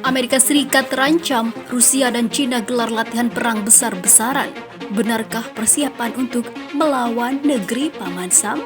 Amerika Serikat terancam, Rusia dan China gelar latihan perang besar-besaran. Benarkah persiapan untuk melawan negeri Paman Sam?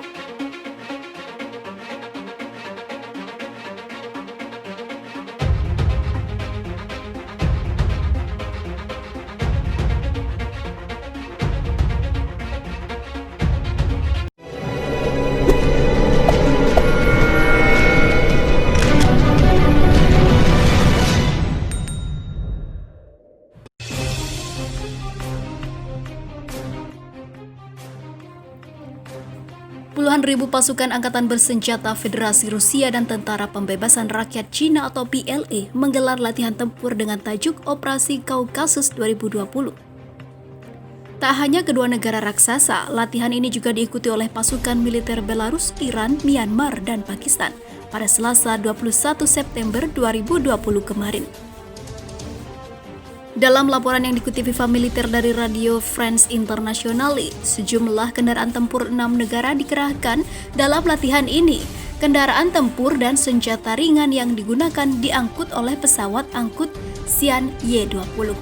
Puluhan ribu pasukan Angkatan Bersenjata Federasi Rusia dan Tentara Pembebasan Rakyat Cina atau PLA menggelar latihan tempur dengan tajuk Operasi Kaukasus 2020. Tak hanya kedua negara raksasa, latihan ini juga diikuti oleh pasukan militer Belarus, Iran, Myanmar, dan Pakistan pada Selasa 21 September 2020 kemarin. Dalam laporan yang dikutip Viva Militer dari Radio France Internationale, sejumlah kendaraan tempur 6 negara dikerahkan dalam latihan ini. Kendaraan tempur dan senjata ringan yang digunakan diangkut oleh pesawat angkut Xi'an Y-20.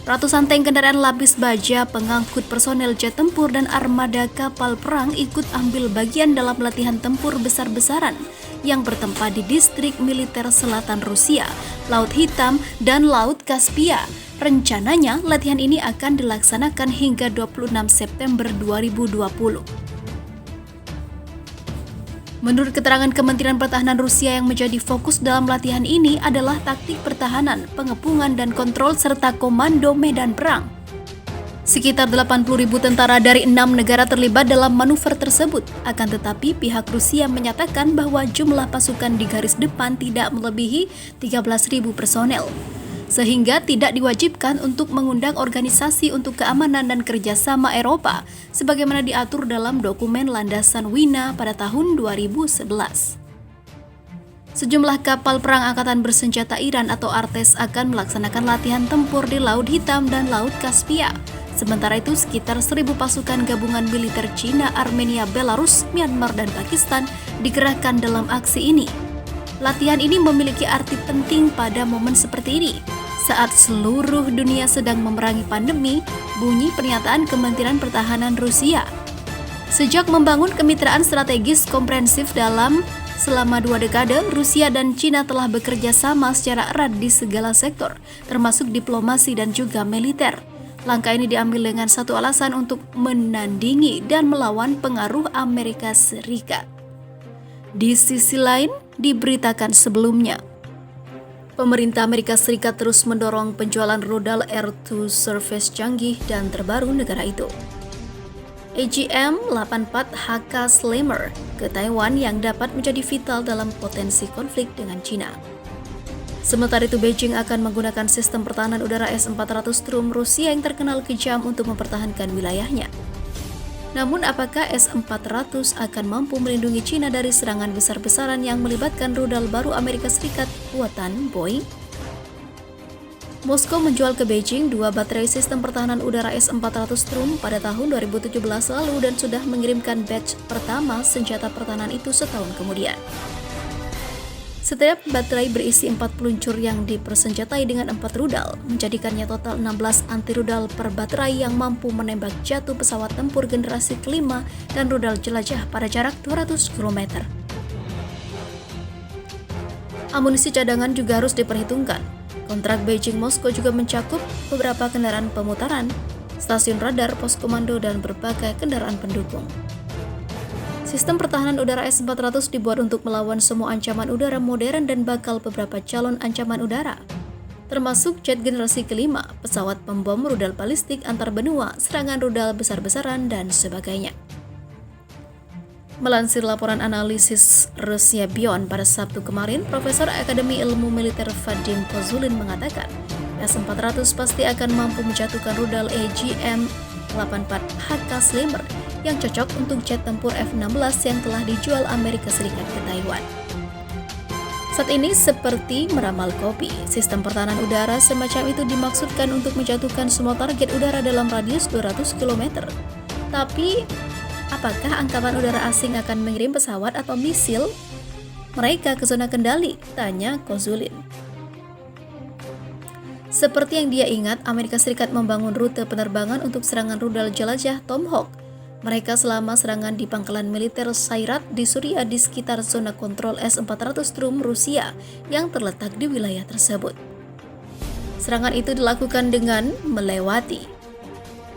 Ratusan tank kendaraan lapis baja, pengangkut personel jet tempur dan armada kapal perang ikut ambil bagian dalam latihan tempur besar-besaran yang bertempat di distrik militer selatan Rusia, Laut Hitam, dan Laut Kaspia. Rencananya, latihan ini akan dilaksanakan hingga 26 September 2020. Menurut keterangan Kementerian Pertahanan Rusia, yang menjadi fokus dalam latihan ini adalah taktik pertahanan, pengepungan, dan kontrol serta komando medan perang. Sekitar 80.000 tentara dari 6 negara terlibat dalam manuver tersebut. Akan tetapi pihak Rusia menyatakan bahwa jumlah pasukan di garis depan tidak melebihi 13.000 personel, sehingga tidak diwajibkan untuk mengundang organisasi untuk keamanan dan kerjasama Eropa, sebagaimana diatur dalam dokumen landasan Wina pada tahun 2011. Sejumlah kapal perang Angkatan Bersenjata Iran atau Artes akan melaksanakan latihan tempur di Laut Hitam dan Laut Kaspia. Sementara itu, sekitar 1.000 pasukan gabungan militer Cina, Armenia, Belarus, Myanmar, dan Pakistan dikerahkan dalam aksi ini. Latihan ini memiliki arti penting pada momen seperti ini. Saat seluruh dunia sedang memerangi pandemi, bunyi pernyataan Kementerian Pertahanan Rusia. Sejak membangun kemitraan strategis komprehensif selama 2 dekade, Rusia dan China telah bekerja sama secara erat di segala sektor, termasuk diplomasi dan juga militer. Langkah ini diambil dengan satu alasan, untuk menandingi dan melawan pengaruh Amerika Serikat. Di sisi lain, diberitakan sebelumnya, pemerintah Amerika Serikat terus mendorong penjualan rudal air-to-surface canggih dan terbaru negara itu, AGM-84HK Slammer, ke Taiwan yang dapat menjadi vital dalam potensi konflik dengan China. Sementara itu, Beijing akan menggunakan sistem pertahanan udara S-400 Strum Rusia yang terkenal kejam untuk mempertahankan wilayahnya. Namun, apakah S-400 akan mampu melindungi China dari serangan besar-besaran yang melibatkan rudal baru Amerika Serikat buatan Boeing? Moskow menjual ke Beijing 2 baterai sistem pertahanan udara S-400 Strum pada tahun 2017 lalu dan sudah mengirimkan batch pertama senjata pertahanan itu setahun kemudian. Setiap baterai berisi 4 peluncur yang dipersenjatai dengan 4 rudal, menjadikannya total 16 anti-rudal per baterai yang mampu menembak jatuh pesawat tempur generasi kelima dan rudal jelajah pada jarak 200 km. Amunisi cadangan juga harus diperhitungkan. Kontrak Beijing-Moskow juga mencakup beberapa kendaraan pemutaran, stasiun radar, pos komando, dan berbagai kendaraan pendukung. Sistem pertahanan udara S-400 dibuat untuk melawan semua ancaman udara modern dan bakal beberapa calon ancaman udara, termasuk jet generasi kelima, pesawat pembom, rudal balistik antar benua, serangan rudal besar-besaran, dan sebagainya. Melansir laporan analisis Rusia Beyond pada Sabtu kemarin, Profesor Akademi Ilmu Militer Vadim Kozulin mengatakan, S-400 pasti akan mampu menjatuhkan rudal AGM-84HK Slammer yang cocok untuk jet tempur F-16 yang telah dijual Amerika Serikat ke Taiwan. Saat ini seperti meramal kopi, sistem pertahanan udara semacam itu dimaksudkan untuk menjatuhkan semua target udara dalam radius 200 km. Tapi, apakah angkatan udara asing akan mengirim pesawat atau misil mereka ke zona kendali? Tanya Kozulin. Seperti yang dia ingat, Amerika Serikat membangun rute penerbangan untuk serangan rudal jelajah Tomahawk. Mereka selama serangan di pangkalan militer Sayrat di Suriah di sekitar zona kontrol S-400 Strum Rusia yang terletak di wilayah tersebut. Serangan itu dilakukan dengan melewati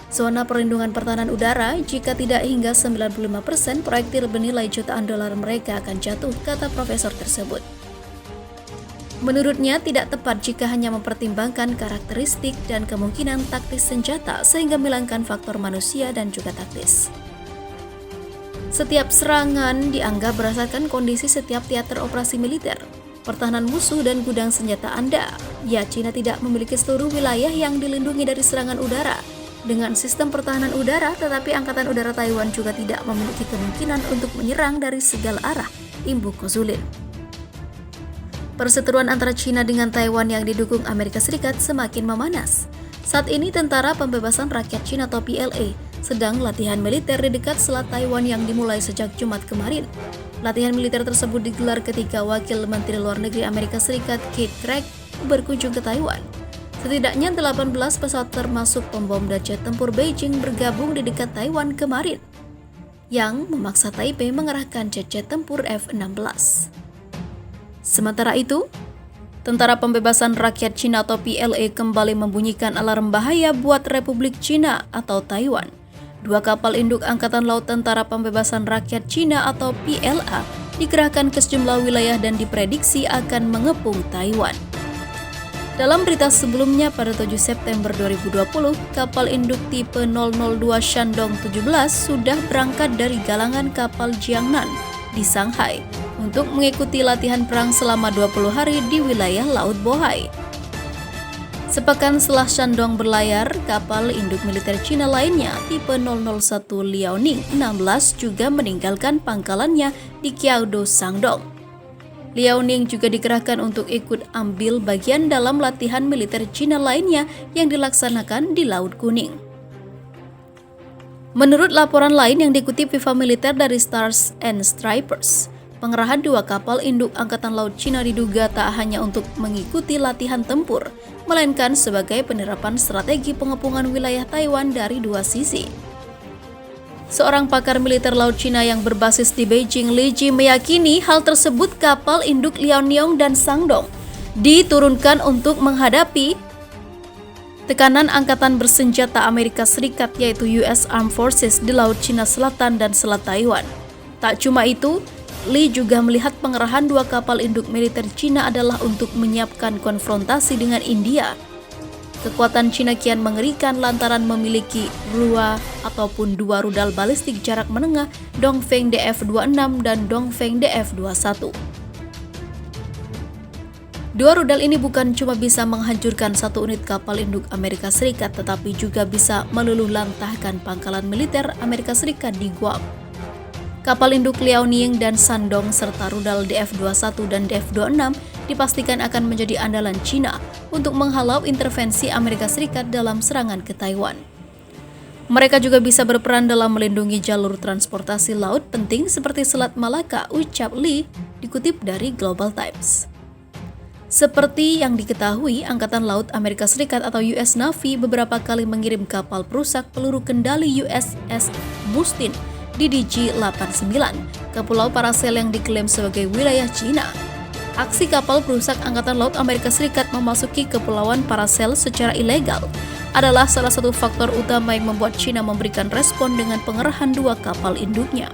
zona perlindungan pertahanan udara. Jika tidak, hingga 95% proyektil bernilai jutaan dolar mereka akan jatuh, kata profesor tersebut. Menurutnya, tidak tepat jika hanya mempertimbangkan karakteristik dan kemungkinan taktis senjata sehingga menghilangkan faktor manusia dan juga taktis. Setiap serangan dianggap berdasarkan kondisi setiap teater operasi militer, pertahanan musuh dan gudang senjata Anda. Ya, Cina tidak memiliki seluruh wilayah yang dilindungi dari serangan udara dengan sistem pertahanan udara, tetapi Angkatan Udara Taiwan juga tidak memiliki kemungkinan untuk menyerang dari segala arah, imbuh Kozulin. Perseteruan antara Cina dengan Taiwan yang didukung Amerika Serikat semakin memanas. Saat ini Tentara Pembebasan Rakyat Cina atau PLA sedang latihan militer di dekat Selat Taiwan yang dimulai sejak Jumat kemarin. Latihan militer tersebut digelar ketika Wakil Menteri Luar Negeri Amerika Serikat Keith Craig berkunjung ke Taiwan. Setidaknya 18 pesawat termasuk pembom dan jet tempur Beijing bergabung di dekat Taiwan kemarin, yang memaksa Taipei mengerahkan jet-jet tempur F-16. Sementara itu, Tentara Pembebasan Rakyat Cina atau PLA kembali membunyikan alarm bahaya buat Republik Cina atau Taiwan. 2 kapal induk Angkatan Laut Tentara Pembebasan Rakyat Cina atau PLA dikerahkan ke sejumlah wilayah dan diprediksi akan mengepung Taiwan. Dalam berita sebelumnya pada 7 September 2020, kapal induk tipe 002 Shandong 17 sudah berangkat dari galangan kapal Jiangnan di Shanghai untuk mengikuti latihan perang selama 20 hari di wilayah Laut Bohai. Sepekan setelah Shandong berlayar, kapal induk militer Cina lainnya tipe 001 Liaoning 16 juga meninggalkan pangkalannya di Qiaodo, Shandong. Liaoning juga dikerahkan untuk ikut ambil bagian dalam latihan militer Cina lainnya yang dilaksanakan di Laut Kuning. Menurut laporan lain yang dikutip Viva Militer dari Stars and Stripers, pengerahan 2 kapal induk Angkatan Laut Cina diduga tak hanya untuk mengikuti latihan tempur, melainkan sebagai penerapan strategi pengepungan wilayah Taiwan dari 2 sisi. Seorang pakar militer laut Cina yang berbasis di Beijing, Li Ji, meyakini hal tersebut kapal induk Liaoning dan Shandong diturunkan untuk menghadapi tekanan angkatan bersenjata Amerika Serikat yaitu US Armed Forces di Laut Cina Selatan dan Selat Taiwan. Tak cuma itu, Li juga melihat pengerahan 2 kapal induk militer Cina adalah untuk menyiapkan konfrontasi dengan India. Kekuatan Cina kian mengerikan lantaran memiliki 2 rudal balistik jarak menengah Dongfeng DF-26 dan Dongfeng DF-21. 2 rudal ini bukan cuma bisa menghancurkan 1 unit kapal induk Amerika Serikat, tetapi juga bisa meluluh lantahkan pangkalan militer Amerika Serikat di Guam. Kapal induk Liaoning dan Shandong serta rudal DF-21 dan DF-26 dipastikan akan menjadi andalan Cina untuk menghalau intervensi Amerika Serikat dalam serangan ke Taiwan. Mereka juga bisa berperan dalam melindungi jalur transportasi laut penting seperti Selat Malaka, ucap Li, dikutip dari Global Times. Seperti yang diketahui, Angkatan Laut Amerika Serikat atau US Navy beberapa kali mengirim kapal perusak peluru kendali USS Mustin di DG-89 ke Pulau Paracel yang diklaim sebagai wilayah Cina. Aksi kapal perusak Angkatan Laut Amerika Serikat memasuki Kepulauan Paracel secara ilegal adalah salah satu faktor utama yang membuat Cina memberikan respon dengan pengerahan 2 kapal induknya.